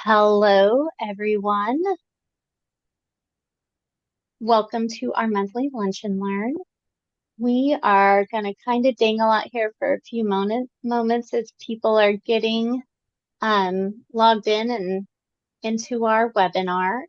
Hello, everyone. Welcome to our monthly Lunch and Learn. We are going to kind of dangle out here for a few moments as people are getting logged in and into our webinar.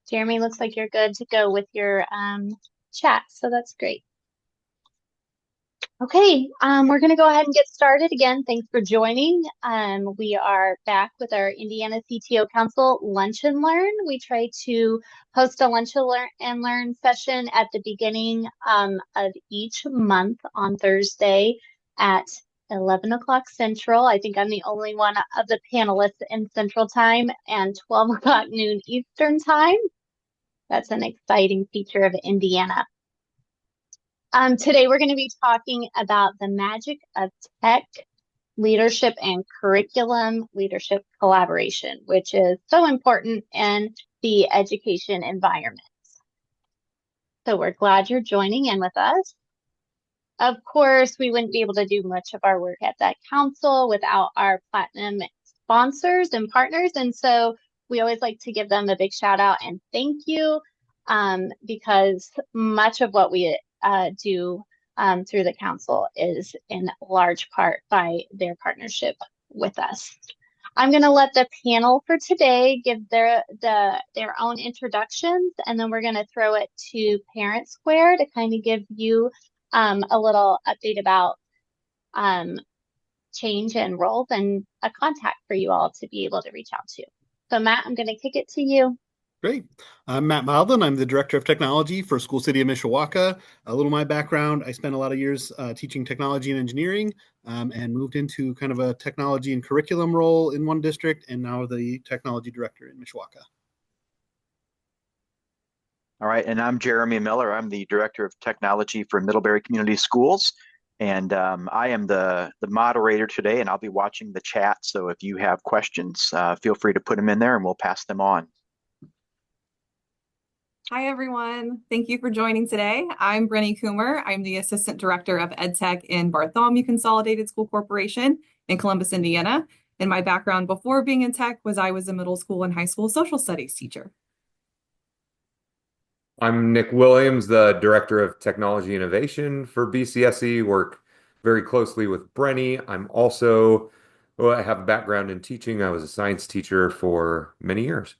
Jeremy, looks like you're good to go with your chat, so that's great. Okay, we're going to go ahead and get started again. Thanks for joining. We are back with our Indiana CTO Council Lunch and Learn. We try to host a Lunch and Learn session at the beginning of each month on Thursday at 11 o'clock Central. I think I'm the only one of the panelists in Central Time, and 12 o'clock noon Eastern Time. That's an exciting feature of Indiana. Today we're going to be talking about the magic of tech leadership and curriculum leadership collaboration, which is so important in the education environment. So we're glad you're joining in with us. Of course, we wouldn't be able to do much of our work at that council without our platinum sponsors and partners. And so we always like to give them a big shout out and thank you because much of what we do through the council is in large part by their partnership with us. I'm going to let the panel for today give their own introductions, and then we're going to throw it to Parent Square to kind of give you a little update about change and roles and a contact for you all to be able to reach out to. So Matt, I'm going to kick it to you. Great. I'm Matt Malden. I'm the Director of Technology for School City of Mishawaka. A little of my background, I spent a lot of years teaching technology and engineering and moved into kind of a technology and curriculum role in one district, and now the Technology Director in Mishawaka. All right, and I'm Jeremy Miller. I'm the Director of Technology for Middlebury Community Schools, and I am the moderator today, and I'll be watching the chat. So if you have questions, feel free to put them in there, and we'll pass them on. Hi, everyone. Thank you for joining today. I'm Brenny Coomer. I'm the Assistant Director of EdTech in Bartholomew Consolidated School Corporation in Columbus, Indiana. And my background before being in tech was I was a middle school and high school social studies teacher. I'm Nick Williams, the Director of Technology Innovation for BCSE, work very closely with Brenny. I have a background in teaching. I was a science teacher for many years.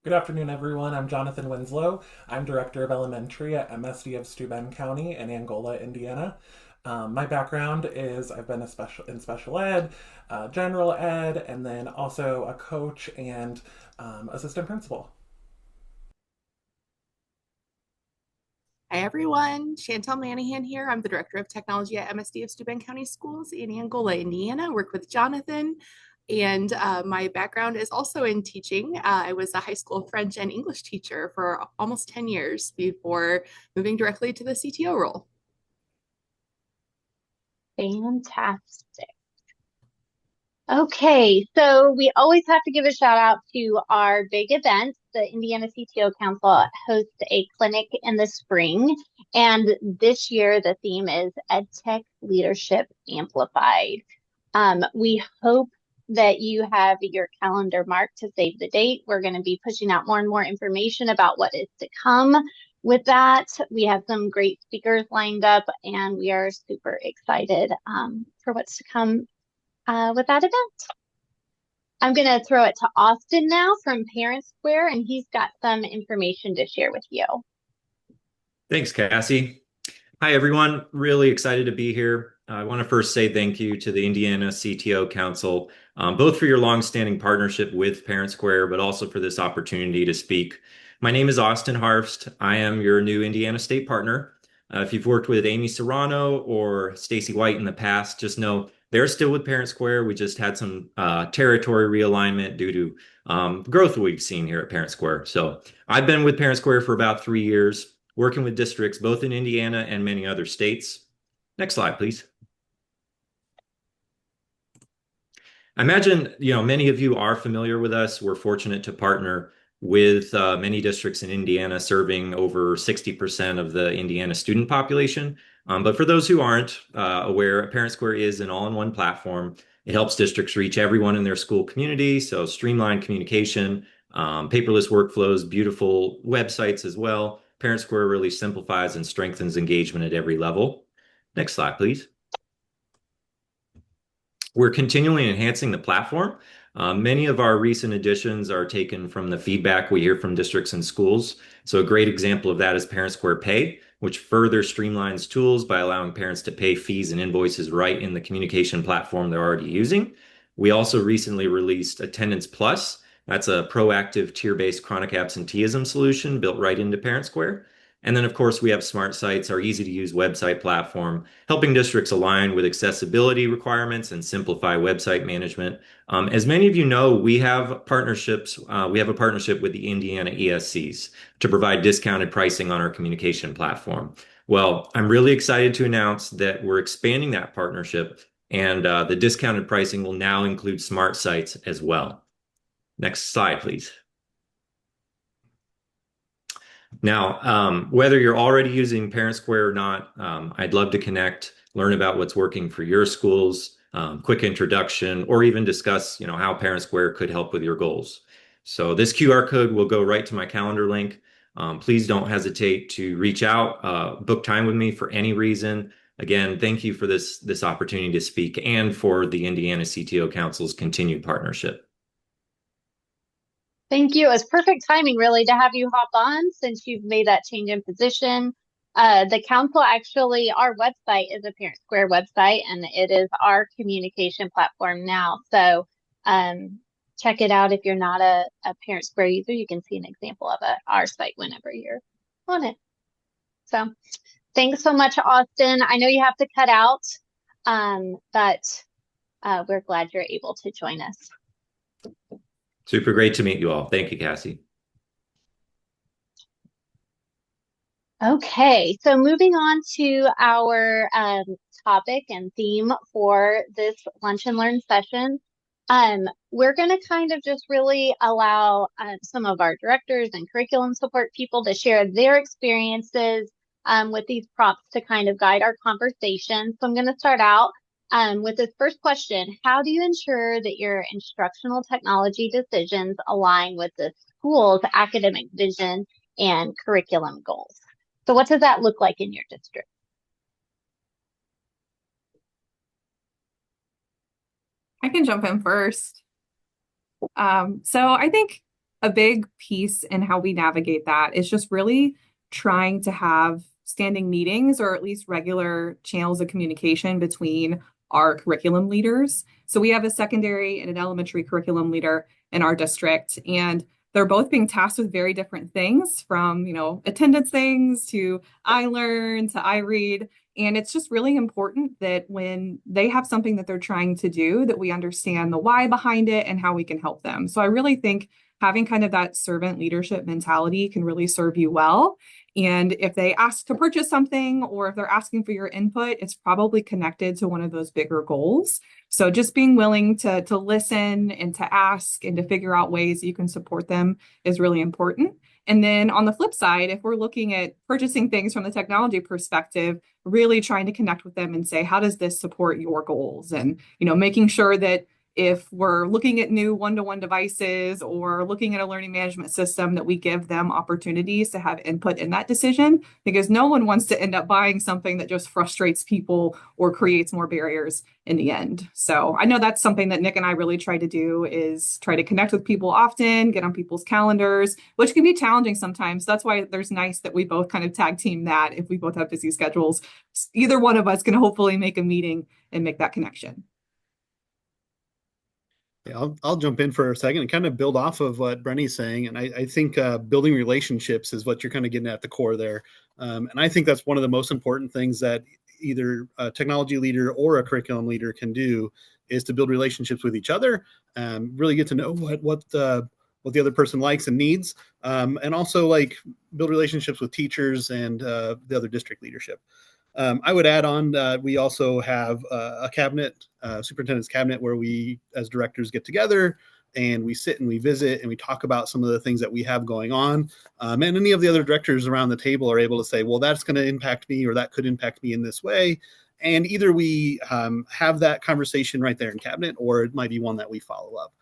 Good afternoon, everyone. I'm Jonathan Winslow. I'm Director of Elementary at MSD of Steuben County in Angola, Indiana. My background is I've been in special ed, general ed, and then also a coach and assistant principal. Hi, everyone. Chantel Manahan here. I'm the Director of Technology at MSD of Steuben County Schools in Angola, Indiana. I work with Jonathan. And my background is also in teaching. I was a high school French and English teacher for almost 10 years before moving directly to the CTO role. Fantastic. Okay, so we always have to give a shout out to our big events. The Indiana CTO Council hosts a clinic in the spring, and this year the theme is EdTech Leadership Amplified. We hope that you have your calendar marked to save the date. We're going to be pushing out more and more information about what is to come with that. We have some great speakers lined up, and we are super excited for what's to come with that event. I'm going to throw it to Austin now from Parent Square, and he's got some information to share with you. Thanks, Cassie. Hi, everyone. Really excited to be here. I want to first say thank you to the Indiana CTO Council, both for your longstanding partnership with Parent Square, but also for this opportunity to speak. My name is Austin Harfst. I am your new Indiana State partner. If you've worked with Amy Serrano or Stacy White in the past, just know they're still with Parent Square. We just had some territory realignment due to growth we've seen here at Parent Square. So I've been with Parent Square for about 3 years, working with districts both in Indiana and many other states. Next slide, please. I imagine, many of you are familiar with us. We're fortunate to partner with many districts in Indiana, serving over 60% of the Indiana student population. But for those who aren't aware, Parent Square is an all-in-one platform. It helps districts reach everyone in their school community, so streamlined communication, paperless workflows, beautiful websites as well. Parent Square really simplifies and strengthens engagement at every level. Next slide, please. We're continually enhancing the platform. Many of our recent additions are taken from the feedback we hear from districts and schools. So a great example of that is Parent Square Pay, which further streamlines tools by allowing parents to pay fees and invoices right in the communication platform they're already using. We also recently released Attendance Plus. That's a proactive tier-based chronic absenteeism solution built right into Parent Square. And then, of course, we have Smart Sites, our easy-to-use website platform, helping districts align with accessibility requirements and simplify website management. As many of you know, we have partnerships. We have a partnership with the Indiana ESCs to provide discounted pricing on our communication platform. Well, I'm really excited to announce that we're expanding that partnership, and the discounted pricing will now include Smart Sites as well. Next slide, please. Now, whether you're already using Parent Square or not, I'd love to connect, learn about what's working for your schools, quick introduction, or even discuss, how Parent Square could help with your goals. So this QR code will go right to my calendar link. Please don't hesitate to reach out, book time with me for any reason. Again, thank you for this opportunity to speak and for the Indiana CTO Council's continued partnership. Thank you. It's perfect timing, really, to have you hop on since you've made that change in position. The council actually, our website is a Parent Square website, and it is our communication platform now. So check it out if you're not a Parent Square user. You can see an example of our site whenever you're on it. So thanks so much, Austin. I know you have to cut out, but we're glad you're able to join us. Super great to meet you all. Thank you, Cassie. Okay, so moving on to our topic and theme for this Lunch and Learn session. We're going to kind of just really allow some of our directors and curriculum support people to share their experiences with these prompts to kind of guide our conversation. So I'm going to start out with this first question. How do you ensure that your instructional technology decisions align with the school's academic vision and curriculum goals? So what does that look like in your district? I can jump in first. So I think a big piece in how we navigate that is just really trying to have standing meetings or at least regular channels of communication between our curriculum leaders. So we have a secondary and an elementary curriculum leader in our district, and they're both being tasked with very different things, from, attendance things to iLearn to iRead. And it's just really important that when they have something that they're trying to do, that we understand the why behind it and how we can help them. So I really think having kind of that servant leadership mentality can really serve you well. And if they ask to purchase something, or if they're asking for your input, it's probably connected to one of those bigger goals. So just being willing to listen and to ask and to figure out ways you can support them is really important. And then on the flip side, if we're looking at purchasing things from the technology perspective, really trying to connect with them and say, how does this support your goals? And, making sure that if we're looking at new one-to-one devices or looking at a learning management system, that we give them opportunities to have input in that decision, because no one wants to end up buying something that just frustrates people or creates more barriers in the end. So I know that's something that Nick and I really try to do, is try to connect with people often, get on people's calendars, which can be challenging sometimes. That's why there's nice that we both kind of tag team that. If we both have busy schedules, either one of us can hopefully make a meeting and make that connection. Yeah, I'll jump in for a second and kind of build off of what Brenny's saying. And I think building relationships is what you're kind of getting at the core there. And I think that's one of the most important things that either a technology leader or a curriculum leader can do, is to build relationships with each other, really get to know what the other person likes and needs, and also like build relationships with teachers and the other district leadership. I would add on, we also have a cabinet, superintendent's cabinet, where we as directors get together and we sit and we visit and we talk about some of the things that we have going on. And any of the other directors around the table are able to say, well, that's going to impact me, or that could impact me in this way. And either we have that conversation right there in cabinet, or it might be one that we follow up.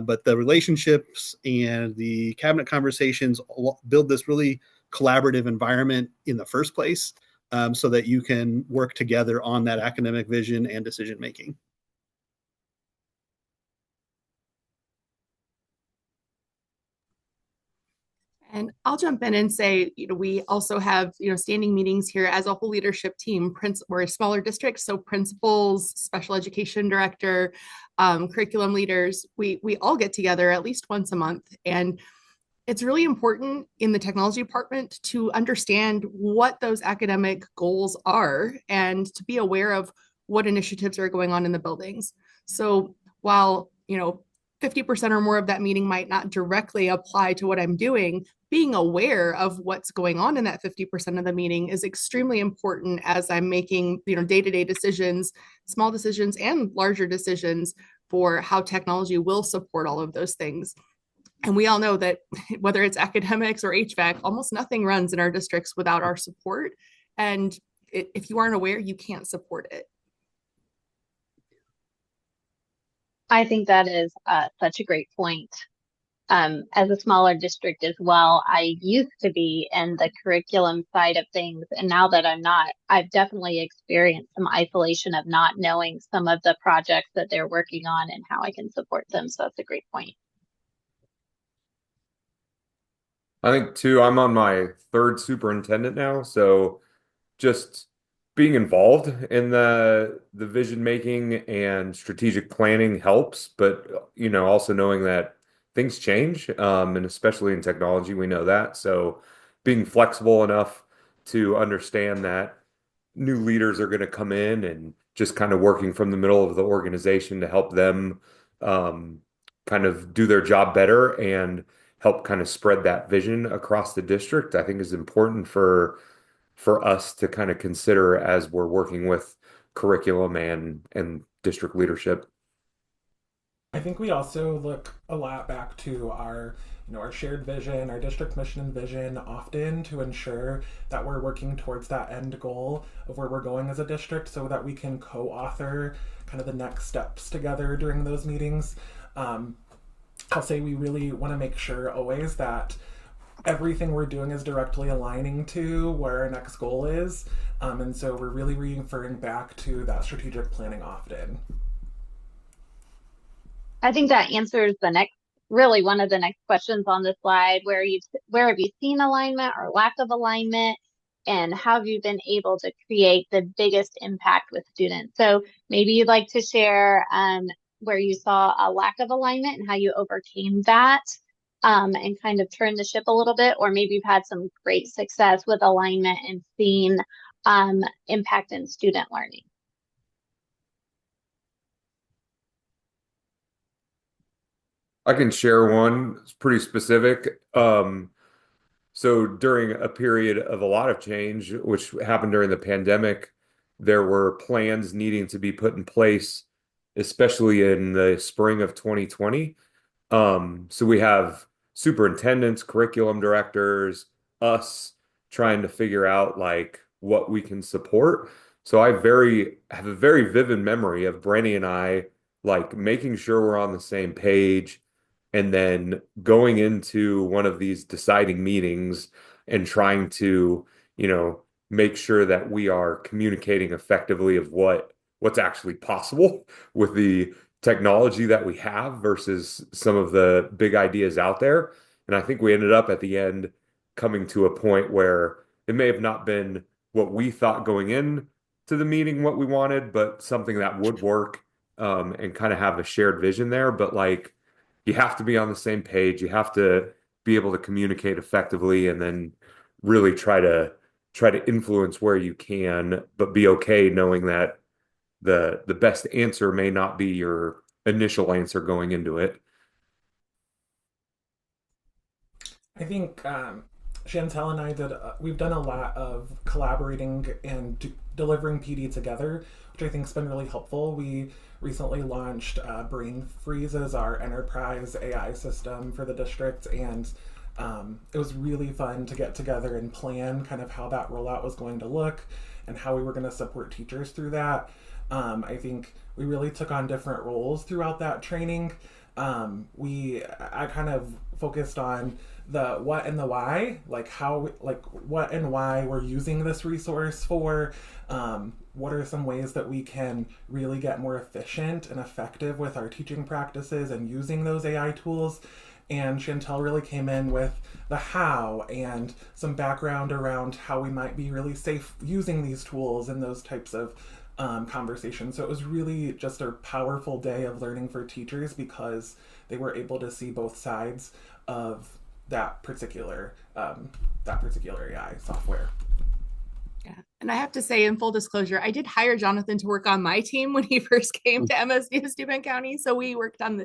But the relationships and the cabinet conversations build this really collaborative environment in the first place, so that you can work together on that academic vision and decision making. And I'll jump in and say, we also have, standing meetings here as a whole leadership team. We're a smaller district, so principals, special education director, curriculum leaders, we all get together at least once a month. And it's really important in the technology department to understand what those academic goals are and to be aware of what initiatives are going on in the buildings. So while, 50% or more of that meeting might not directly apply to what I'm doing, being aware of what's going on in that 50% of the meeting is extremely important as I'm making, day-to-day decisions, small decisions and larger decisions for how technology will support all of those things. And we all know that whether it's academics or HVAC, almost nothing runs in our districts without our support. And if you aren't aware, you can't support it. I think that is such a great point. As a smaller district as well, I used to be in the curriculum side of things. And now that I'm not, I've definitely experienced some isolation of not knowing some of the projects that they're working on and how I can support them. So that's a great point. I think too, I'm on my third superintendent now, so just being involved in the vision making and strategic planning helps, but also knowing that things change, and especially in technology, we know that. So being flexible enough to understand that new leaders are going to come in and just kind of working from the middle of the organization to help them kind of do their job better and help kind of spread that vision across the district, I think is important for us to kind of consider as we're working with curriculum and district leadership. I think we also look a lot back to our shared vision, our district mission and vision, often to ensure that we're working towards that end goal of where we're going as a district, so that we can co-author kind of the next steps together during those meetings. I'll say we really want to make sure always that everything we're doing is directly aligning to where our next goal is. And so we're really referring back to that strategic planning often. I think that answers really one of the next questions on the slide, where have you seen alignment or lack of alignment, and how have you been able to create the biggest impact with students? So maybe you'd like to share where you saw a lack of alignment and how you overcame that, and kind of turned the ship a little bit, or maybe you've had some great success with alignment and seen impact in student learning. I can share one. It's pretty specific. So during a period of a lot of change, which happened during the pandemic, there were plans needing to be put in place, especially in the spring of 2020. So we have superintendents, curriculum directors, us trying to figure out like what we can support. So have a very vivid memory of Brenny and I like making sure we're on the same page, and then going into one of these deciding meetings and trying to, make sure that we are communicating effectively of what's actually possible with the technology that we have versus some of the big ideas out there. And I think we ended up at the end coming to a point where it may have not been what we thought going in to the meeting, what we wanted, but something that would work, and kind of have a shared vision there. But like, you have to be on the same page. You have to be able to communicate effectively, and then really try to influence where you can, but be okay knowing that the best answer may not be your initial answer going into it. I think Chantel and I we've done a lot of collaborating and delivering PD together, which I think has been really helpful. We recently launched Brain Freeze as our enterprise AI system for the district, and it was really fun to get together and plan kind of how that rollout was going to look and how we were going to support teachers through that. I think we really took on different roles throughout that training. I kind of focused on the what and the why, like how, like what and why we're using this resource for. What are some ways that we can really get more efficient and effective with our teaching practices and using those AI tools? And Chantel really came in with the how and some background around how we might be really safe using these tools and those types of conversations. So it was really just a powerful day of learning for teachers because they were able to see both sides of that particular AI software. Yeah. And I have to say, in full disclosure, I did hire Jonathan to work on my team when he first came to MSD of Steuben County. So he worked in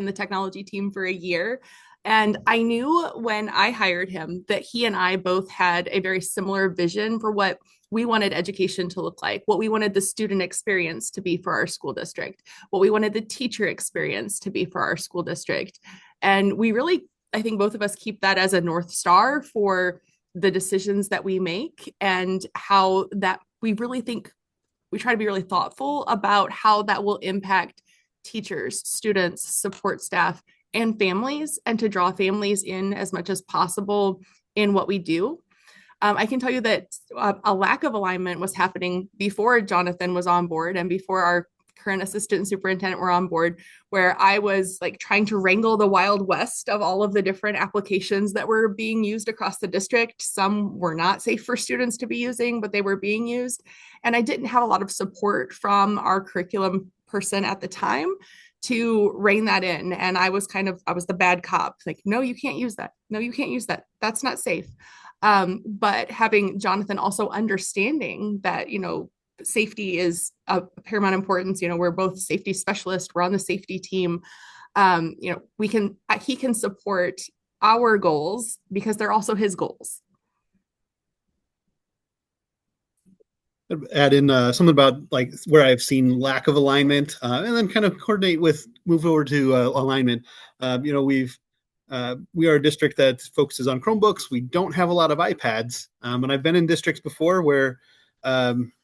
the technology team for a year. And I knew when I hired him that he and I both had a very similar vision for what we wanted education to look like, what we wanted the student experience to be for our school district, what we wanted the teacher experience to be for our school district. And we really, I think both of us keep that as a North Star for the decisions that we make, and how that we really think we try to be really thoughtful about how that will impact teachers, students, support staff, and families, and to draw families in as much as possible in what we do. I can tell you that a lack of alignment was happening before Jonathan was on board and before our current assistant superintendent were on board, where I was like trying to wrangle the Wild West of all of the different applications that were being used across the district. Some were not safe for students to be using, but they were being used. And I didn't have a lot of support from our curriculum person at the time to rein that in. And I was the bad cop, like, no, you can't use that. No, you can't use that. That's not safe. But having Jonathan also understanding that, safety is of paramount importance. We're both safety specialists. We're on the safety team. He can support our goals because they're also his goals. Add in something about like where I've seen lack of alignment, and then kind of move over to alignment. We are a district that focuses on Chromebooks. We don't have a lot of iPads, and I've been in districts before where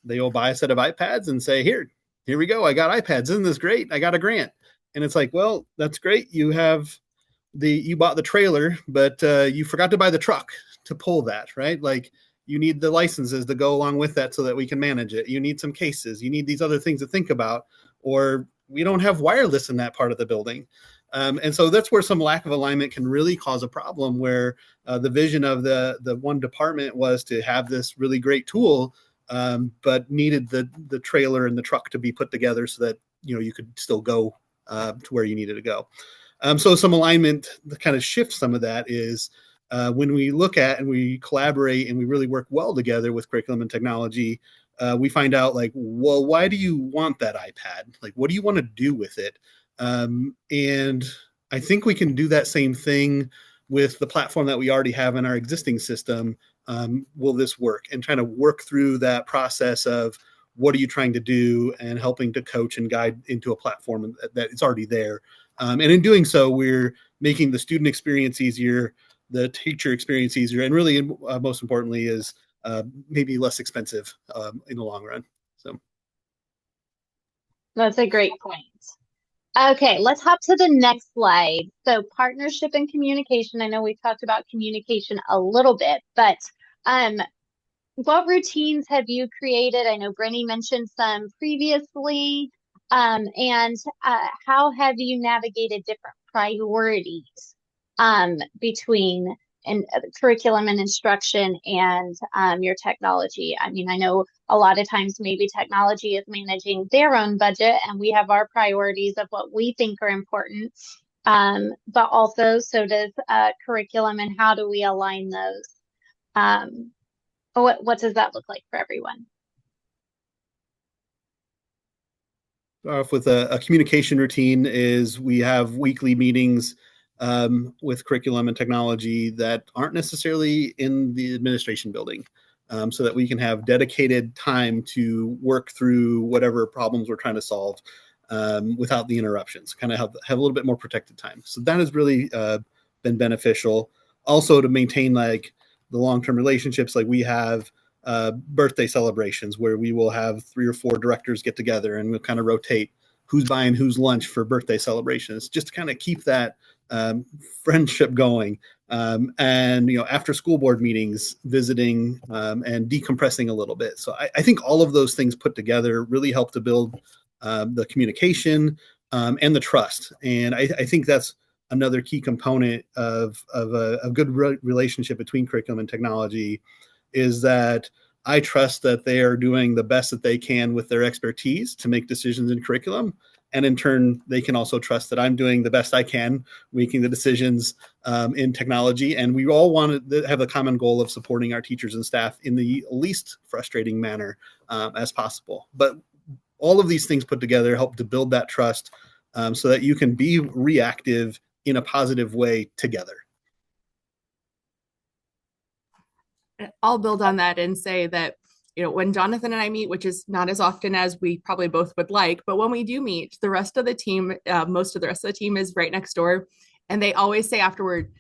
they will buy a set of iPads and say, here we go. I got iPads. Isn't this great? I got a grant. And it's like, well, that's great. You bought the trailer, but you forgot to buy the truck to pull that, right? Like you need the licenses to go along with that so that we can manage it. You need some cases. You need these other things to think about, or we don't have wireless in that part of the building. And so that's where some lack of alignment can really cause a problem, where the vision of the one department was to have this really great tool, but needed the trailer and the truck to be put together so that you could still go to where you needed to go. So some alignment that kind of shifts some of that is when we look at and we collaborate and we really work well together with curriculum and technology, we find out like, well, why do you want that iPad? Like, what do you want to do with it? And I think we can do that same thing with the platform that we already have in our existing system. Will this work? And trying to work through that process of what are you trying to do and helping to coach and guide into a platform that is already there. And in doing so, we're making the student experience easier, the teacher experience easier, and really, most importantly, is maybe less expensive in the long run. So that's a great point. Okay, let's hop to the next slide. So partnership and communication. I know we talked about communication a little bit, but what routines have you created? I know Brenny mentioned some previously. And how have you navigated different priorities between curriculum and instruction and your technology? I mean, I know a lot of times maybe technology is managing their own budget and we have our priorities of what we think are important, but also so does curriculum, and how do we align those? What does that look like for everyone? Off with a communication routine is we have weekly meetings with curriculum and technology that aren't necessarily in the administration building, so that we can have dedicated time to work through whatever problems we're trying to solve without the interruptions, kind of have a little bit more protected time. So that has really been beneficial. Also to maintain like the long-term relationships, like we have birthday celebrations where we will have 3 or 4 directors get together and we'll kind of rotate who's buying whose lunch for birthday celebrations, just to kind of keep that friendship going. And after school board meetings, visiting and decompressing a little bit. So I think all of those things put together really help to build the communication and the trust. And I think that's another key component of a good relationship between curriculum and technology, is that I trust that they are doing the best that they can with their expertise to make decisions in curriculum. And in turn, they can also trust that I'm doing the best I can making the decisions in technology. And we all want to have a common goal of supporting our teachers and staff in the least frustrating manner as possible. But all of these things put together help to build that trust so that you can be reactive in a positive way together. I'll build on that and say that, when Jonathan and I meet, which is not as often as we probably both would like, but when we do meet, the rest of the team, most of the rest of the team is right next door. And they always say afterward,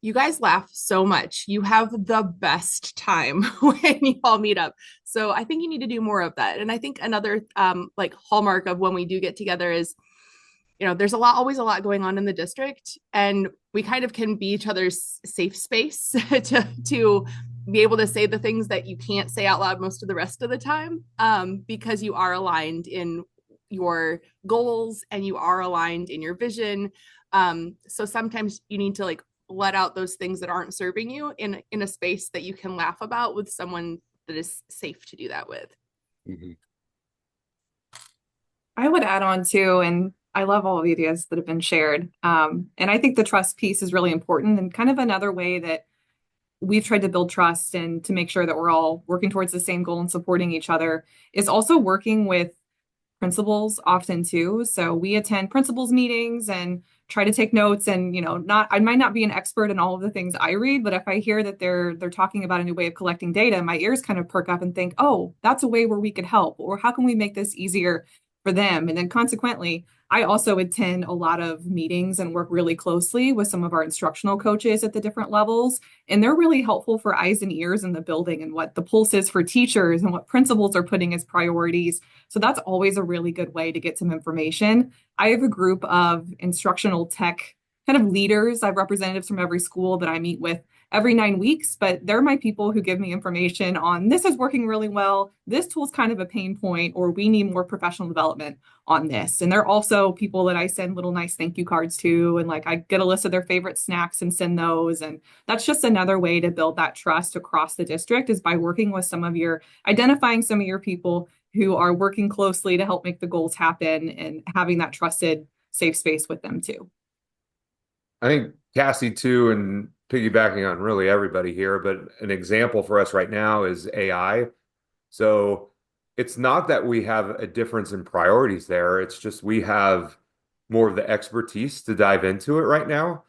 you guys laugh so much. You have the best time when you all meet up. So I think you need to do more of that. And I think another like hallmark of when we do get together is, there's always a lot going on in the district, and we kind of can be each other's safe space to be able to say the things that you can't say out loud most of the rest of the time, because you are aligned in your goals and you are aligned in your vision. So sometimes you need to like let out those things that aren't serving you in a space that you can laugh about with someone that is safe to do that with. Mm-hmm. I would add on too, and I love all of the ideas that have been shared. And I think the trust piece is really important, and kind of another way that we've tried to build trust and to make sure that we're all working towards the same goal and supporting each other is also working with principals often too. So we attend principals meetings and try to take notes, and I might not be an expert in all of the things I read, but if I hear that they're talking about a new way of collecting data, my ears kind of perk up and think, oh, that's a way where we could help, or how can we make this easier for them? And then consequently, I also attend a lot of meetings and work really closely with some of our instructional coaches at the different levels. And they're really helpful for eyes and ears in the building and what the pulse is for teachers and what principals are putting as priorities. So that's always a really good way to get some information. I have a group of instructional tech kind of leaders. I have representatives from every school that I meet with every 9 weeks, but they're my people who give me information on this is working really well, this tool's kind of a pain point, or we need more professional development on this. And they're also people that I send little nice thank you cards to, and like I get a list of their favorite snacks and send those. And that's just another way to build that trust across the district, is by working with identifying some of your people who are working closely to help make the goals happen and having that trusted safe space with them too. I think Cassie too, and piggybacking on really everybody here, but an example for us right now is AI. So it's not that we have a difference in priorities there. It's just we have more of the expertise to dive into it right now.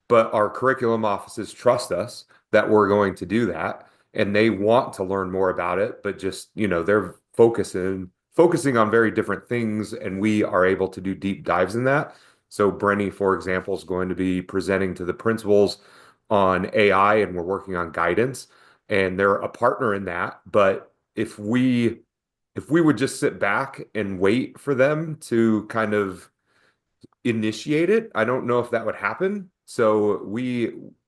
But our curriculum offices trust us that we're going to do that. And they want to learn more about it, but just, they're focusing on very different things, and we are able to do deep dives in that. So Brenny, for example, is going to be presenting to the principals on AI, and we're working on guidance, and they're a partner in that. But if we would just sit back and wait for them to kind of initiate it, I don't know if that would happen. So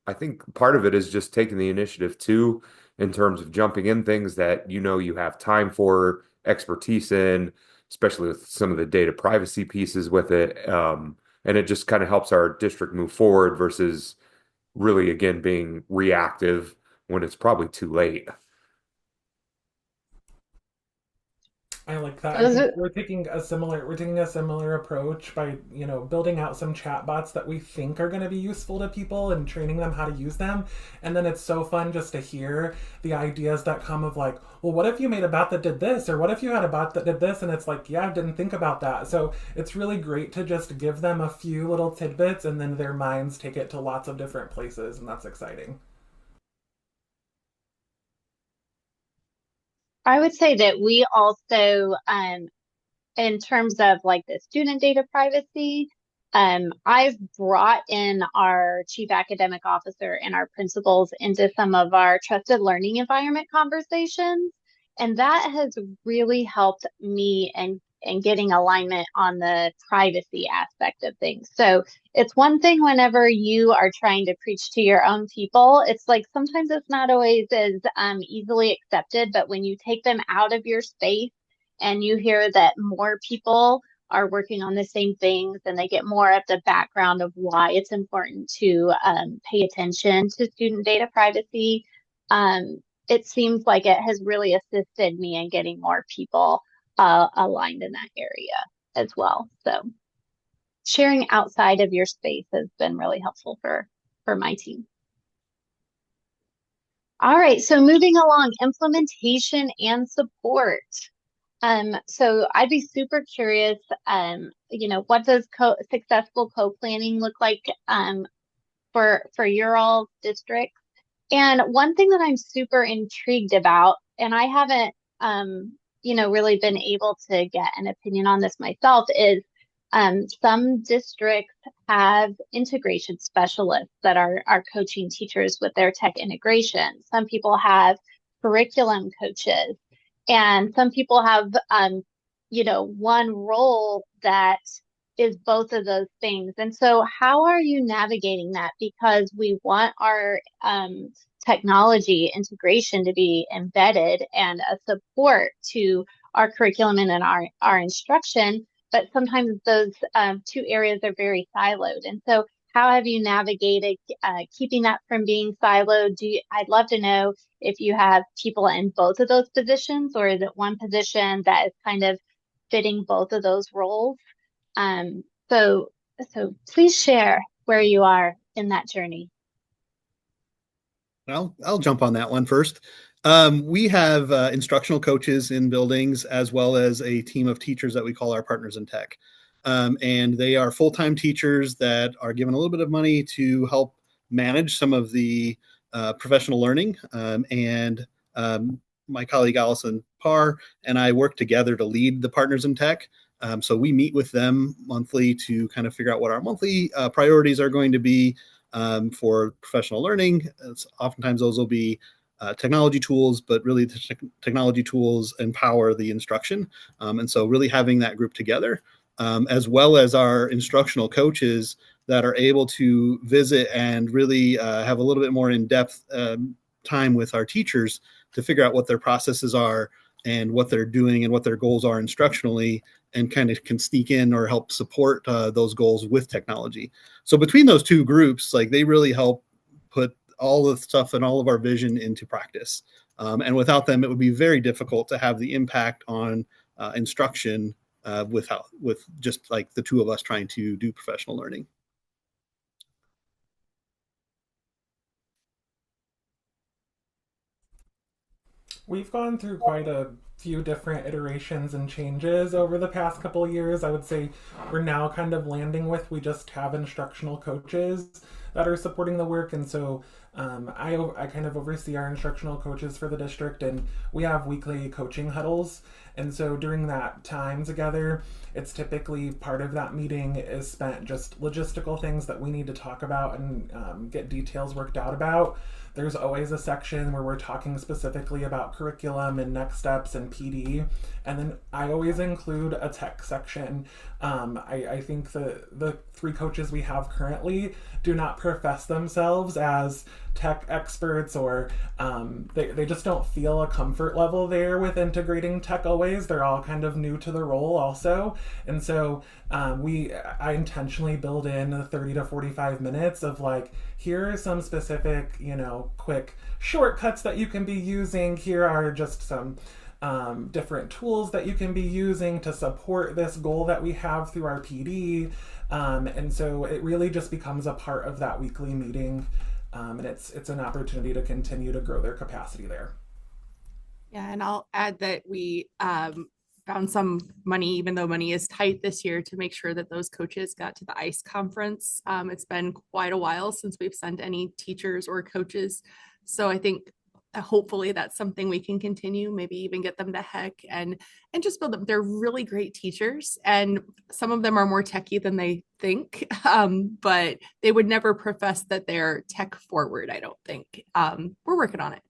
I think part of it is just taking the initiative too, in terms of jumping in things that you have time for, expertise in, especially with some of the data privacy pieces with it. And it just kind of helps our district move forward versus really, again, being reactive when it's probably too late. I like that. I Those think are- we're taking a similar approach by, building out some chatbots that we think are going to be useful to people and training them how to use them. And then it's so fun just to hear the ideas that come of like, well, what if you made a bot that did this? Or what if you had a bot that did this? And it's like, yeah, I didn't think about that. So it's really great to just give them a few little tidbits and then their minds take it to lots of different places. And that's exciting. I would say that we also, in terms of like the student data privacy, I've brought in our chief academic officer and our principals into some of our trusted learning environment conversations. And that has really helped me and getting alignment on the privacy aspect of things. So it's one thing whenever you are trying to preach to your own people, it's like sometimes it's not always as easily accepted, but when you take them out of your space and you hear that more people are working on the same things and they get more of the background of why it's important to pay attention to student data privacy, it seems like it has really assisted me in getting more people aligned in that area as well. So sharing outside of your space has been really helpful for my team. All right, so moving along, implementation and support. So I'd be super curious, what does successful co-planning look like for your all districts? And one thing that I'm super intrigued about, and I haven't really been able to get an opinion on this myself, is some districts have integration specialists that are coaching teachers with their tech integration. Some people have curriculum coaches. And some people have, one role that is both of those things. And so how are you navigating that? Because we want our technology integration to be embedded and a support to our curriculum and our instruction, but sometimes those two areas are very siloed. And so how have you navigated keeping that from being siloed? I'd love to know if you have people in both of those positions, or is it one position that is kind of fitting both of those roles? So please share where you are in that journey. I'll jump on that one first. We have instructional coaches in buildings, as well as a team of teachers that we call our partners in tech. And they are full-time teachers that are given a little bit of money to help manage some of the professional learning. And my colleague Allison Parr and I work together to lead the partners in tech. So we meet with them monthly to kind of figure out what our monthly priorities are going to be for professional learning. Oftentimes those will be technology tools, but really the technology tools empower the instruction. And so really having that group together, as well as our instructional coaches that are able to visit and really have a little bit more in-depth time with our teachers to figure out what their processes are and what they're doing and what their goals are instructionally, and kind of can sneak in or help support those goals with technology. So between those two groups, like they really help put all the stuff and all of our vision into practice. And without them, it would be very difficult to have the impact on instruction with just like the two of us trying to do professional learning. We've gone through quite a few different iterations and changes over the past couple of years. I would say we're now kind of landing with we just have instructional coaches that are supporting the work. And so I kind of oversee our instructional coaches for the district, and we have weekly coaching huddles. And so during that time together, it's typically part of that meeting is spent just logistical things that we need to talk about and get details worked out about. There's always a section where we're talking specifically about curriculum and next steps and PD. And then I always include a tech section. I think the three coaches we have currently do not profess themselves as tech experts, or they just don't feel a comfort level there with integrating tech always. They're all kind of new to the role also. And so I intentionally build in 30 to 45 minutes of like, here are some specific, quick shortcuts that you can be using. Here are just some different tools that you can be using to support this goal that we have through our PD. And so it really just becomes a part of that weekly meeting. And it's an opportunity to continue to grow their capacity there. Yeah, and I'll add that we found some money, even though money is tight this year, to make sure that those coaches got to the ICE conference. It's been quite a while since we've sent any teachers or coaches. So I think hopefully that's something we can continue, maybe even get them to HEC and just build them. They're really great teachers, and some of them are more techie than they think, but they would never profess that they're tech forward, I don't think. We're working on it.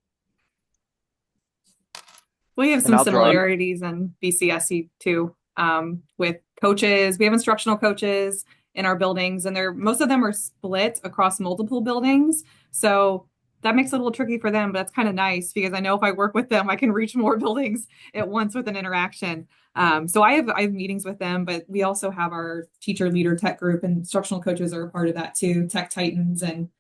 We have some similarities in BCSE too, with coaches. We have instructional coaches in our buildings, and most of them are split across multiple buildings. So that makes it a little tricky for them, but that's kind of nice because I know if I work with them, I can reach more buildings at once with an interaction. So I have meetings with them, but we also have our teacher leader tech group, and instructional coaches are a part of that too, Tech Titans. And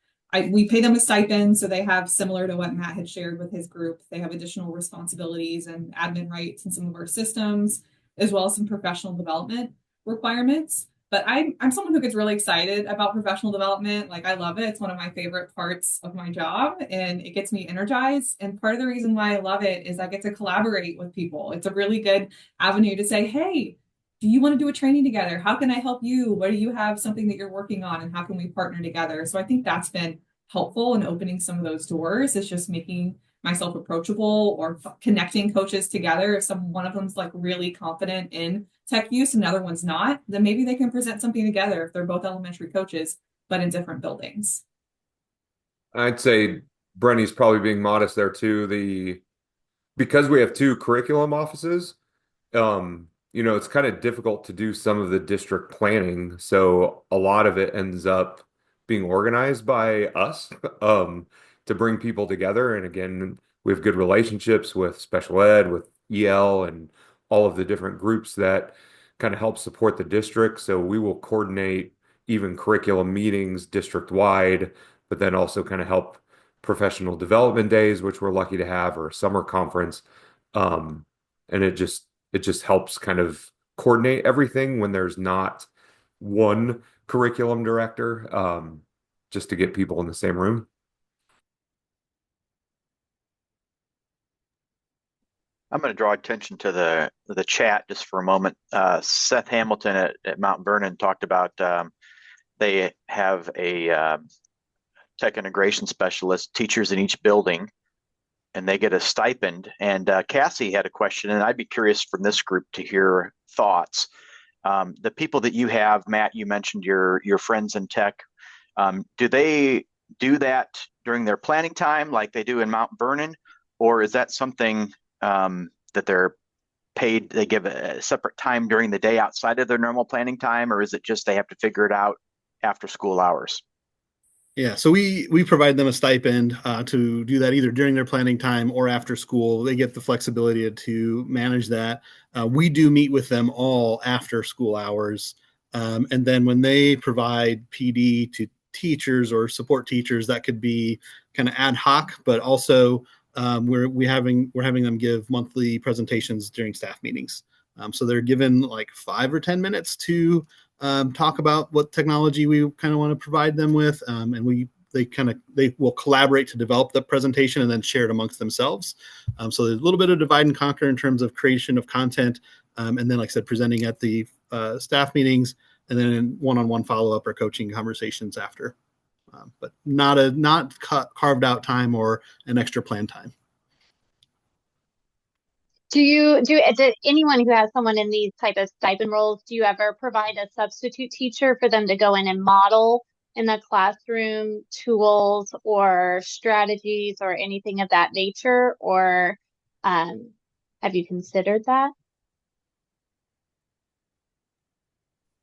we pay them a stipend, so they have, similar to what Matt had shared with his group, they have additional responsibilities and admin rights in some of our systems, as well as some professional development requirements. But I'm someone who gets really excited about professional development. Like, I love it. It's one of my favorite parts of my job, and it gets me energized. And part of the reason why I love it is I get to collaborate with people. It's a really good avenue to say, hey, do you want to do a training together? How can I help you? What do you have something that you're working on, and how can we partner together? So I think that's been helpful in opening some of those doors. It's just making myself approachable or connecting coaches together. If one of them's like really confident in tech use and the other one's not, then maybe they can present something together if they're both elementary coaches, but in different buildings. I'd say Brenny's probably being modest there too. Because we have two curriculum offices, it's kind of difficult to do some of the district planning. So a lot of it ends up being organized by us to bring people together. And again, we have good relationships with special ed, with EL, and all of the different groups that kind of help support the district. So we will coordinate even curriculum meetings district-wide, but then also kind of help professional development days, which we're lucky to have, or a summer conference. And it just helps kind of coordinate everything when there's not one curriculum director, just to get people in the same room. I'm going to draw attention to the chat just for a moment. Seth Hamilton at Mount Vernon talked about they have a tech integration specialist, teachers in each building, and they get a stipend. And Cassie had a question, and I'd be curious from this group to hear thoughts. The people that you have, Matt, you mentioned your friends in tech. Do they do that during their planning time like they do in Mount Vernon? Or is that something that they're paid, they give a separate time during the day outside of their normal planning time? Or is it just they have to figure it out after school hours? Yeah, so we provide them a stipend to do that either during their planning time or after school. They get the flexibility to manage that. We do meet with them all after school hours. And then when they provide PD to teachers or support teachers, that could be kind of ad hoc, but also we're having them give monthly presentations during staff meetings. So they're given like 5 or 10 minutes to talk about what technology we kind of want to provide them with, and they will collaborate to develop the presentation and then share it amongst themselves. So there's a little bit of divide and conquer in terms of creation of content, and then, like I said, presenting at the staff meetings, and then one-on-one follow-up or coaching conversations after, but not carved out time or an extra plan time. Do anyone who has someone in these type of stipend roles, do you ever provide a substitute teacher for them to go in and model in the classroom tools or strategies or anything of that nature? Or have you considered that?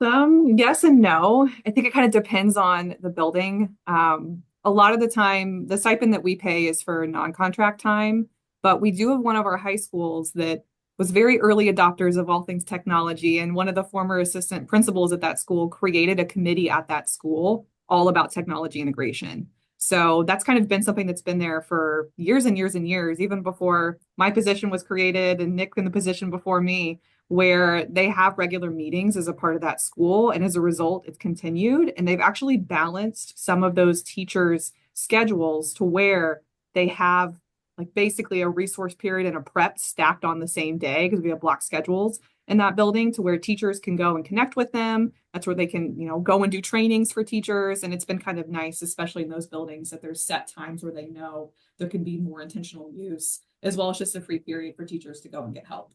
Yes and no. I think it kind of depends on the building. A lot of the time, the stipend that we pay is for non-contract time, but we do have one of our high schools that was very early adopters of all things technology. And one of the former assistant principals at that school created a committee at that school all about technology integration. So that's kind of been something that's been there for years and years and years, even before my position was created and Nick in the position before me, where they have regular meetings as a part of that school. And as a result, it's continued. And they've actually balanced some of those teachers' schedules to where they have like basically a resource period and a prep stacked on the same day, because we have block schedules in that building to where teachers can go and connect with them. That's where they can, go and do trainings for teachers. And it's been kind of nice, especially in those buildings, that there's set times where they know there can be more intentional use, as well as just a free period for teachers to go and get help.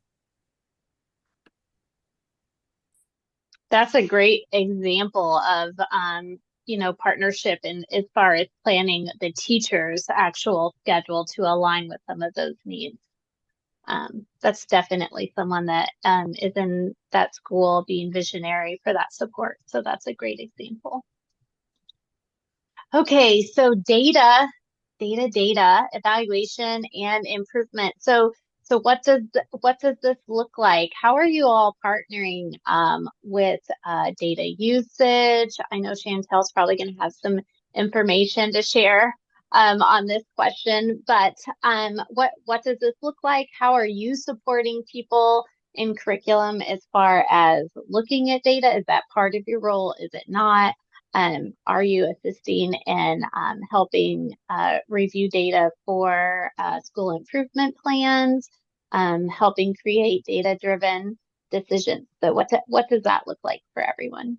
That's a great example of, partnership in as far as planning the teacher's actual schedule to align with some of those needs. That's definitely someone that is in that school being visionary for that support. So that's a great example. Okay, so data, evaluation and improvement. So what does this look like? How are you all partnering with data usage? I know Chantel's probably going to have some information to share on this question, but what does this look like? How are you supporting people in curriculum as far as looking at data? Is that part of your role? Is it not? Are you assisting in helping review data for school improvement plans, helping create data-driven decisions? So what does that look like for everyone?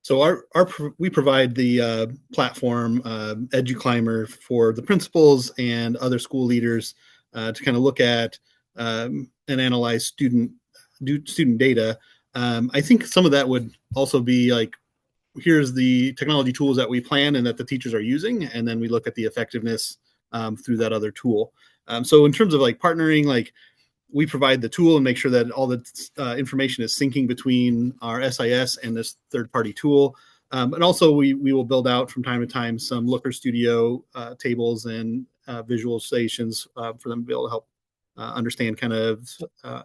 So we provide the platform EduClimber for the principals and other school leaders to kind of look at and analyze student data. I think some of that would also be like, here's the technology tools that we plan and that the teachers are using, and then we look at the effectiveness through that other tool. So in terms of like partnering, like we provide the tool and make sure that all the information is syncing between our SIS and this third-party tool. And also we will build out from time to time some Looker Studio tables and visualizations for them to be able to help understand kind of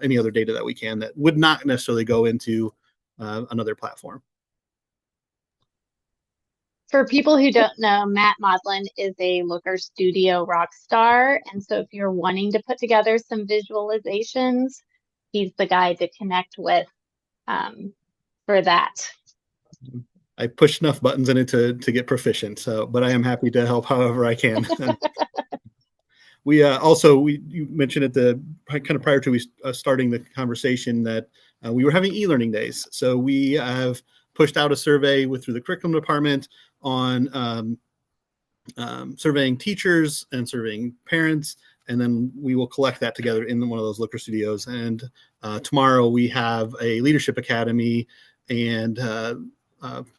any other data that we can that would not necessarily go into another platform. For people who don't know, Matt Modlin is a Looker Studio rock star. And so if you're wanting to put together some visualizations, he's the guy to connect with for that. I push enough buttons in it to get proficient. But I am happy to help however I can. We you mentioned at the kind of prior to starting the conversation that we were having e-learning days. So we have pushed out a survey through the curriculum department on surveying teachers and surveying parents, and then we will collect that together in one of those Looker Studios. And tomorrow we have a leadership academy, and a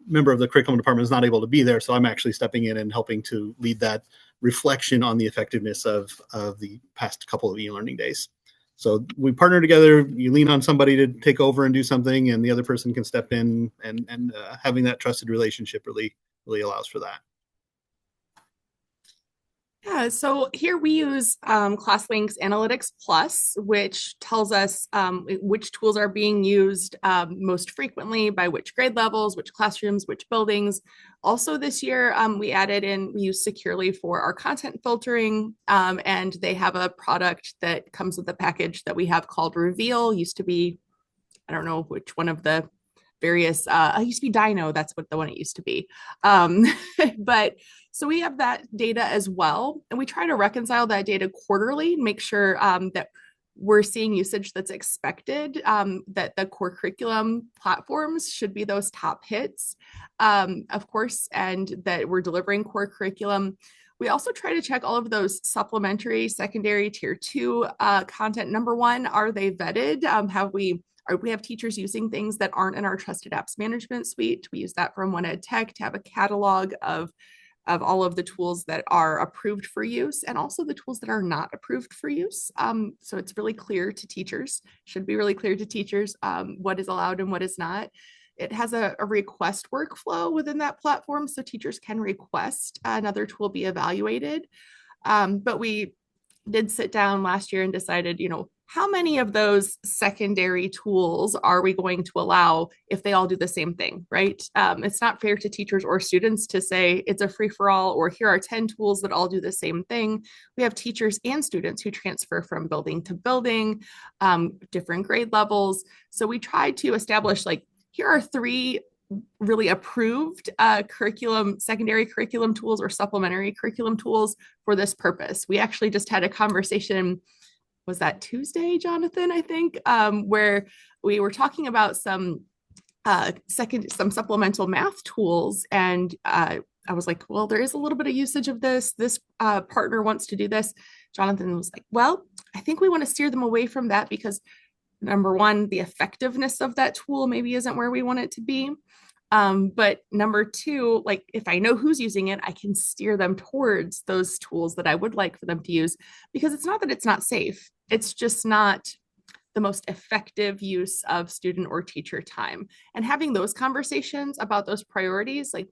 member of the curriculum department is not able to be there, so I'm actually stepping in and helping to lead that reflection on the effectiveness of the past couple of e-learning days. So we partner together. You lean on somebody to take over and do something, and the other person can step in, and having that trusted relationship really allows for that. Yeah, so here we use ClassLinks Analytics Plus, which tells us which tools are being used most frequently by which grade levels, which classrooms, which buildings. Also this year, we use Securely for our content filtering, and they have a product that comes with a package that we have called Reveal. Used to be, I don't know which one of the various, it used to be Dino, that's what the one it used to be. But so we have that data as well, and we try to reconcile that data quarterly and make sure that we're seeing usage that's expected, that the core curriculum platforms should be those top hits, of course, and that we're delivering core curriculum. We also try to check all of those supplementary, secondary, tier 2 content. Number one, are they vetted? We have teachers using things that aren't in our trusted apps management suite. We use that from One Ed Tech to have a catalog of all of the tools that are approved for use, and also the tools that are not approved for use. So it's really clear to teachers, should be really clear to teachers what is allowed and what is not. It has a request workflow within that platform, so teachers can request another tool be evaluated. But we did sit down last year and decided, how many of those secondary tools are we going to allow if they all do the same thing, right? It's not fair to teachers or students to say it's a free for all, or here are 10 tools that all do the same thing. We have teachers and students who transfer from building to building, different grade levels. So we tried to establish like, here are 3 really approved secondary curriculum tools or supplementary curriculum tools for this purpose. We actually just had a conversation, was that Tuesday, Jonathan, I think, where we were talking about some supplemental math tools. And I was like, well, there is a little bit of usage of this. This partner wants to do this. Jonathan was like, well, I think we want to steer them away from that because number one, the effectiveness of that tool maybe isn't where we want it to be. But number 2, like if I know who's using it, I can steer them towards those tools that I would like for them to use, because it's not that it's not safe. It's just not the most effective use of student or teacher time. And having those conversations about those priorities, like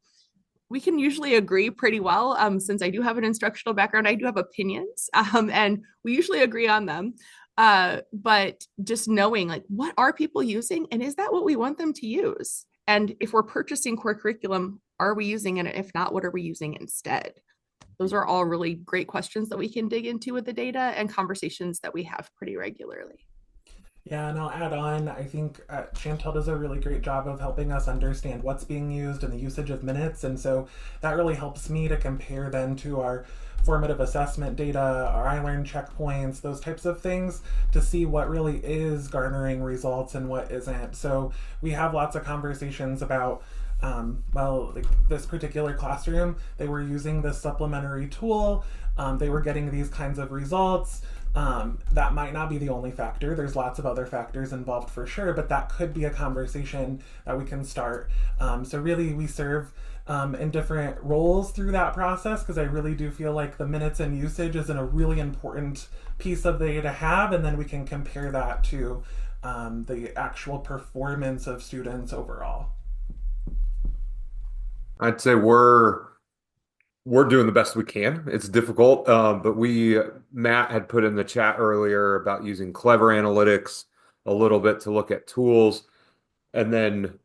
we can usually agree pretty well. Since I do have an instructional background, I do have opinions, and we usually agree on them. But just knowing like, what are people using? And is that what we want them to use? And if we're purchasing core curriculum, are we using it? If not, what are we using instead? Those are all really great questions that we can dig into with the data and conversations that we have pretty regularly. Yeah, and I'll add on, I think Chantel does a really great job of helping us understand what's being used and the usage of minutes. And so that really helps me to compare then to our formative assessment data, our iLearn checkpoints, those types of things, to see what really is garnering results and what isn't. So we have lots of conversations about, well, like this particular classroom, they were using this supplementary tool, they were getting these kinds of results. That might not be the only factor. There's lots of other factors involved for sure, but that could be a conversation that we can start. So really we serve in different roles through that process, because I really do feel like the minutes and usage is a really important piece of the data to have, and then we can compare that to the actual performance of students overall. I'd say we're doing the best we can. It's difficult, but Matt had put in the chat earlier about using Clever Analytics a little bit to look at tools. And then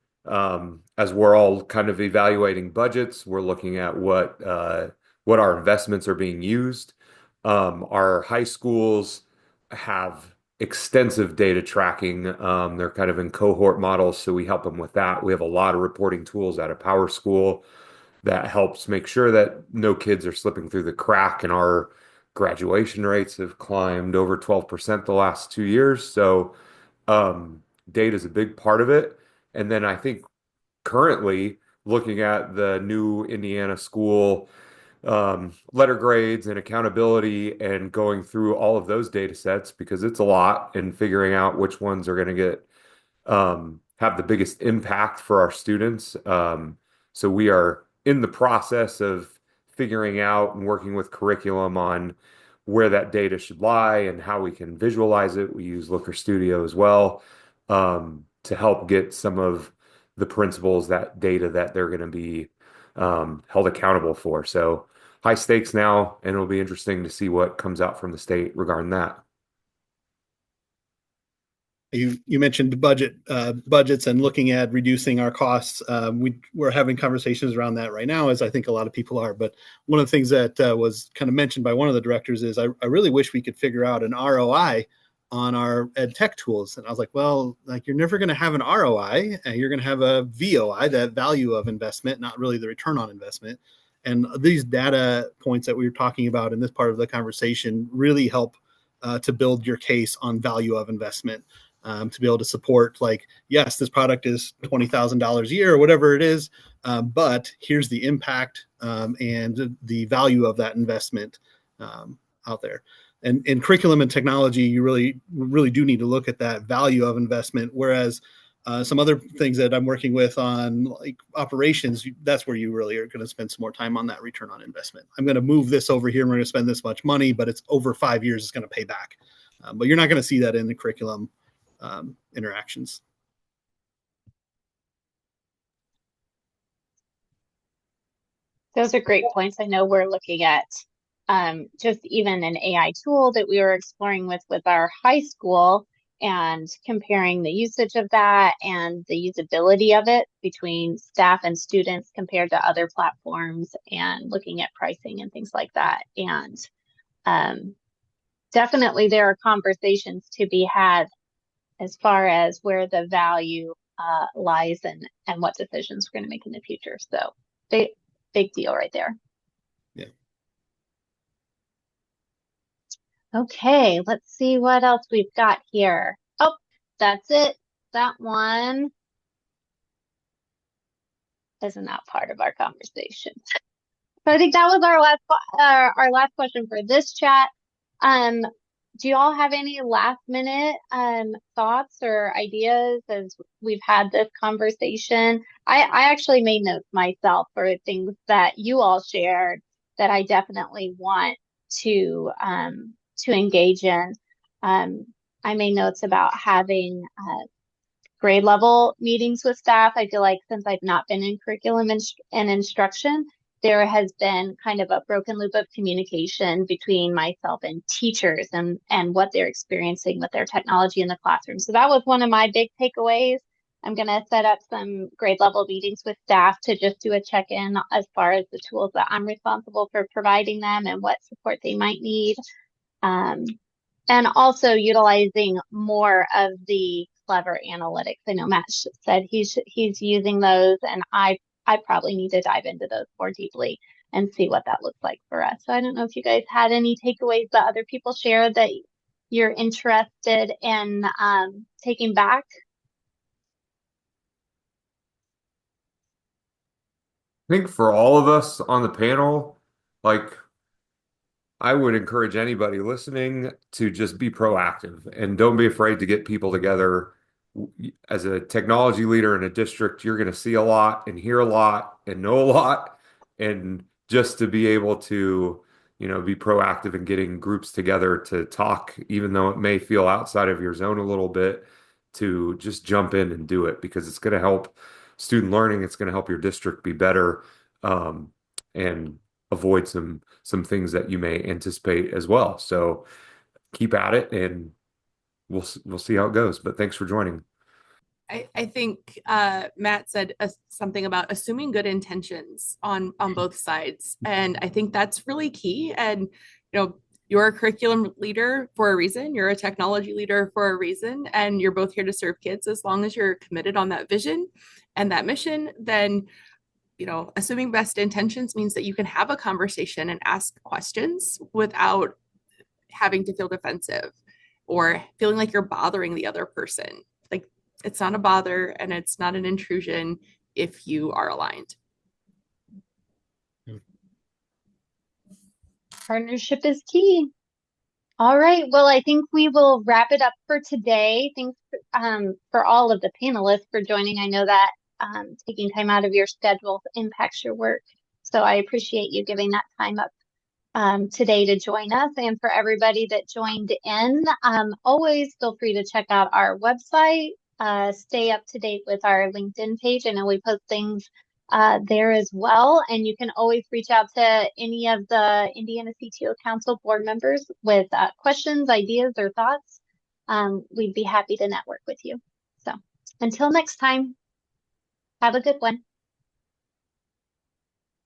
as we're all kind of evaluating budgets, we're looking at what our investments are being used. Our high schools have extensive data tracking. They're kind of in cohort models, so we help them with that. We have a lot of reporting tools out of Power School that helps make sure that no kids are slipping through the crack, and our graduation rates have climbed over 12% the last 2 years. So data is a big part of it. And then I think currently looking at the new Indiana school letter grades and accountability and going through all of those data sets, because it's a lot, and figuring out which ones are going to get have the biggest impact for our students. So we are in the process of figuring out and working with curriculum on where that data should lie and how we can visualize it. We use Looker Studio as well to help get some of the principles, that data that they're going to be held accountable for. So high stakes now, and it'll be interesting to see what comes out from the state regarding that. You mentioned budgets and looking at reducing our costs. We're having conversations around that right now, as I think a lot of people are. But one of the things that was kind of mentioned by one of the directors is I really wish we could figure out an ROI on our ed tech tools. And I was like, well, like you're never going to have an ROI. You're going to have a VOI, that value of investment, not really the return on investment. And these data points that we were talking about in this part of the conversation really help to build your case on value of investment. To be able to support, like, yes, this product is $20,000 a year or whatever it is, but here's the impact and the value of that investment out there. And in curriculum and technology, you really do need to look at that value of investment. Whereas some other things that I'm working with on, like operations, that's where you really are going to spend some more time on that return on investment. I'm going to move this over here, and we're going to spend this much money, but it's over 5 years, it's going to pay back. But you're not going to see that in the curriculum interactions. Those are great points. I know we're looking at just even an AI tool that we were exploring with our high school and comparing the usage of that and the usability of it between staff and students compared to other platforms and looking at pricing and things like that. And definitely there are conversations to be had as far as where the value lies and what decisions we're going to make in the future. So big deal right there. Yeah. Okay, let's see what else we've got here. Oh, that's it. That one isn't that part of our conversation. So I think that was our last question for this chat. Do you all have any last minute thoughts or ideas as we've had this conversation? I actually made notes myself for things that you all shared that I definitely want to engage in. I made notes about having grade level meetings with staff. I feel like since I've not been in curriculum and instruction, there has been kind of a broken loop of communication between myself and teachers and what they're experiencing with their technology in the classroom. So that was one of my big takeaways. I'm going to set up some grade level meetings with staff to just do a check-in as far as the tools that I'm responsible for providing them and what support they might need. And also utilizing more of the clever analytics. I know Matt said he's using those, and I probably need to dive into those more deeply and see what that looks like for us. So I don't know if you guys had any takeaways that other people shared that you're interested in taking back. I think for all of us on the panel, like I would encourage anybody listening to just be proactive and don't be afraid to get people together. As a technology leader in a district, you're going to see a lot and hear a lot and know a lot. And just to be able to, be proactive in getting groups together to talk, even though it may feel outside of your zone a little bit, to just jump in and do it because it's going to help student learning. It's going to help your district be better. And avoid some things that you may anticipate as well. So keep at it, and we'll see how it goes. But thanks for joining. I think Matt said something about assuming good intentions on both sides, and I think that's really key. And you're a curriculum leader for a reason. You're a technology leader for a reason, and you're both here to serve kids. As long as you're committed on that vision and that mission, then assuming best intentions means that you can have a conversation and ask questions without having to feel defensive or feeling like you're bothering the other person. Like it's not a bother and it's not an intrusion if you are aligned. Partnership is key. All right. Well, I think we will wrap it up for today. Thanks for all of the panelists for joining. I know that taking time out of your schedule impacts your work. So I appreciate you giving that time up today to join us. And for everybody that joined in, always feel free to check out our website, stay up to date with our LinkedIn page. I know we post things there as well. And you can always reach out to any of the Indiana CTO Council board members with questions, ideas, or thoughts. We'd be happy to network with you. So until next time, have a good one.